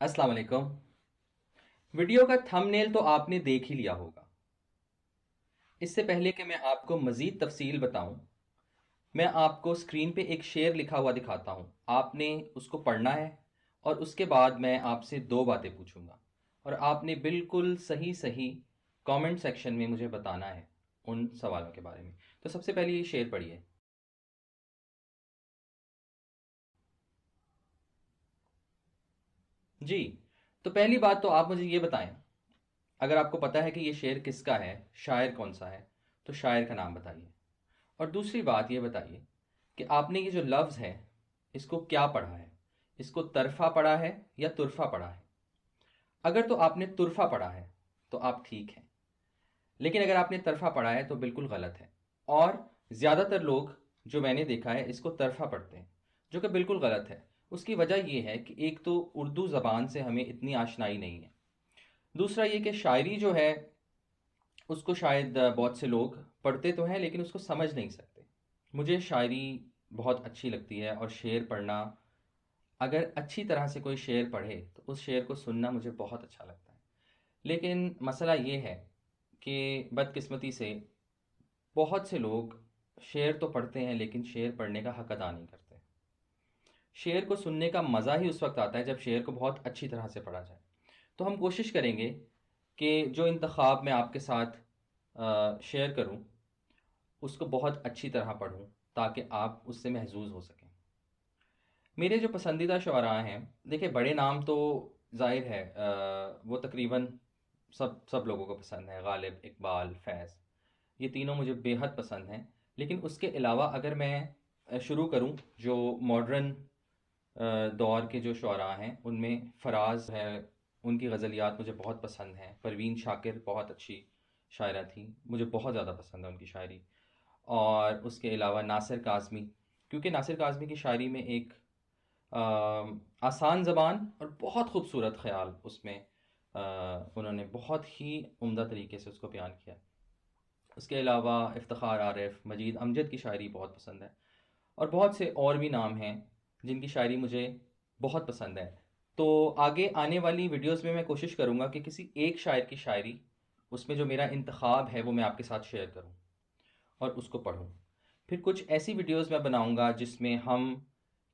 अस्सलाम वालेकुम। वीडियो का थंबनेल तो आपने देख ही लिया होगा। इससे पहले कि मैं आपको मज़ीद तफसील बताऊं, मैं आपको स्क्रीन पे एक शेर लिखा हुआ दिखाता हूं। आपने उसको पढ़ना है और उसके बाद मैं आपसे दो बातें पूछूंगा और आपने बिल्कुल सही सही कमेंट सेक्शन में मुझे बताना है उन सवालों के बारे में। तो सबसे पहले ये शेर पढ़िए। जी, तो पहली बात तो आप मुझे ये बताएं, अगर आपको पता है कि ये शेर किसका है, शायर कौन सा है, तो शायर का नाम बताइए। और दूसरी बात ये बताइए कि आपने ये जो लफ्ज़ है इसको क्या पढ़ा है, इसको तरफा पढ़ा है या तुरफा पढ़ा है। अगर तो आपने तुरफा पढ़ा है तो आप ठीक हैं, लेकिन अगर आपने तरफा पढ़ा है तो बिल्कुल गलत है। और ज़्यादातर लोग जो मैंने देखा है इसको तरफा पढ़ते हैं, जो कि बिल्कुल गलत है। उसकी वजह यह है कि एक तो उर्दू ज़बान से हमें इतनी आशनाई नहीं है, दूसरा ये कि शायरी जो है उसको शायद बहुत से लोग पढ़ते तो हैं लेकिन उसको समझ नहीं सकते। मुझे शायरी बहुत अच्छी लगती है और शेर पढ़ना, अगर अच्छी तरह से कोई शेर पढ़े तो उस शेर को सुनना मुझे बहुत अच्छा लगता है। लेकिन मसला ये है कि बदकिस्मती से बहुत से लोग शेर तो पढ़ते हैं लेकिन शेर पढ़ने का हक अदा नहीं करते। शेर को सुनने का मज़ा ही उस वक्त आता है जब शेर को बहुत अच्छी तरह से पढ़ा जाए। तो हम कोशिश करेंगे कि जो इंतखाब मैं आपके साथ शेयर करूं उसको बहुत अच्छी तरह पढूं ताकि आप उससे महजूज हो सकें। मेरे जो पसंदीदा शुअरा हैं, देखिए बड़े नाम तो ज़ाहिर है वो तकरीबन सब सब लोगों को पसंद है। गालिब, इकबाल, फैज़, ये तीनों मुझे बेहद पसंद हैं। लेकिन उसके अलावा अगर मैं शुरू करूं जो मॉडर्न दौर के जो शुअरा हैं उनमें फराज है, उनकी गज़लियात मुझे बहुत पसंद हैं। परवीन शाकिर बहुत अच्छी शायरा थी, मुझे बहुत ज़्यादा पसंद है उनकी शायरी। और उसके अलावा नासिर काज़मी, क्योंकि नासिर काज़मी की शायरी में एक आसान ज़बान और बहुत खूबसूरत ख़याल उसमें उन्होंने बहुत ही उम्दा तरीके से उसको बयान किया। उसके अलावा इफ्तिखार आरिफ, मजीद अमजद की शायरी बहुत पसंद है। और बहुत से और भी नाम हैं जिनकी शायरी मुझे बहुत पसंद है। तो आगे आने वाली वीडियोस में मैं कोशिश करूँगा कि किसी एक शायर की शायरी, उसमें जो मेरा इंतखाब है वो मैं आपके साथ शेयर करूँ और उसको पढूँ। फिर कुछ ऐसी वीडियोस मैं बनाऊँगा जिसमें हम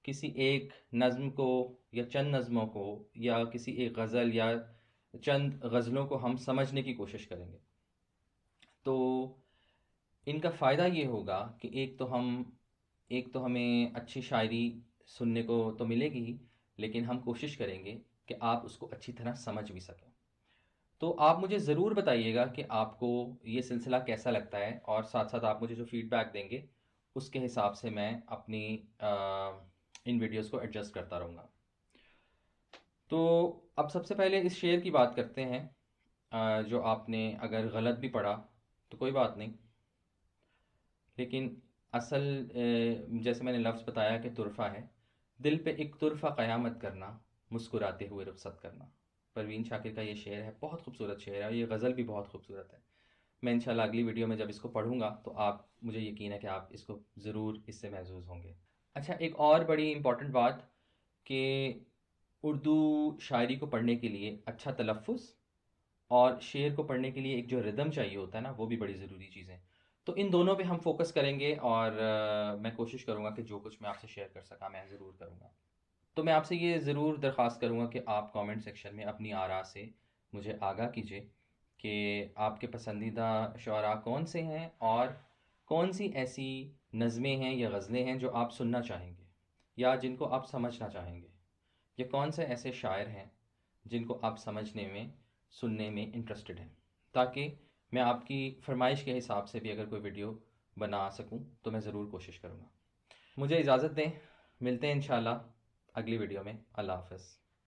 किसी एक नज़्म को या चंद नज़्मों को या किसी एक गज़ल या चंद गज़लों को हम समझने की कोशिश करेंगे। तो इनका फ़ायदा ये होगा कि एक तो हमें अच्छी शायरी सुनने को तो मिलेगी ही, लेकिन हम कोशिश करेंगे कि आप उसको अच्छी तरह समझ भी सकें। तो आप मुझे ज़रूर बताइएगा कि आपको ये सिलसिला कैसा लगता है, और साथ साथ आप मुझे जो फीडबैक देंगे उसके हिसाब से मैं अपनी इन वीडियोस को एडजस्ट करता रहूँगा। तो अब सबसे पहले इस शेर की बात करते हैं। जो आपने अगर गलत भी पढ़ा तो कोई बात नहीं, लेकिन असल जैसे मैंने लफ्ज़ बताया कि तुरफ़ा है। दिल पे एक तुरफ़ा क़यामत करना, मुस्कुराते हुए रुख़सत करना। परवीन शाकिर का ये शेर है, बहुत खूबसूरत शेर है और ये गज़ल भी बहुत खूबसूरत है। मैं इंशाल्लाह अगली वीडियो में जब इसको पढ़ूंगा तो आप, मुझे यकीन है कि आप इसको ज़रूर इससे महजूज होंगे। अच्छा, एक और बड़ी इंपॉर्टेंट बात कि उर्दू शायरी को पढ़ने के लिए अच्छा तलफ़ुज़ और शेर को पढ़ने के लिए एक जो रिदम चाहिए होता है ना, वो भी बड़ी ज़रूरी चीज़ें। तो इन दोनों पे हम फोकस करेंगे और मैं कोशिश करूँगा कि जो कुछ मैं आपसे शेयर कर सका मैं ज़रूर करूँगा। तो मैं आपसे ये ज़रूर दरख्वास्त करूँगा कि आप कमेंट सेक्शन में अपनी आरा से मुझे आगाह कीजिए कि आपके पसंदीदा शुअरा कौन से हैं और कौन सी ऐसी नज़में हैं या गज़लें हैं जो आप सुनना चाहेंगे या जिनको आप समझना चाहेंगे, या कौन से ऐसे शायर हैं जिनको आप समझने में, सुनने में इंटरेस्टेड हैं, ताकि मैं आपकी फरमाइश के हिसाब से भी अगर कोई वीडियो बना सकूं तो मैं ज़रूर कोशिश करूँगा। मुझे इजाज़त दें, मिलते हैं इंशाल्लाह अगली वीडियो में। अल्लाह हाफ़िज़।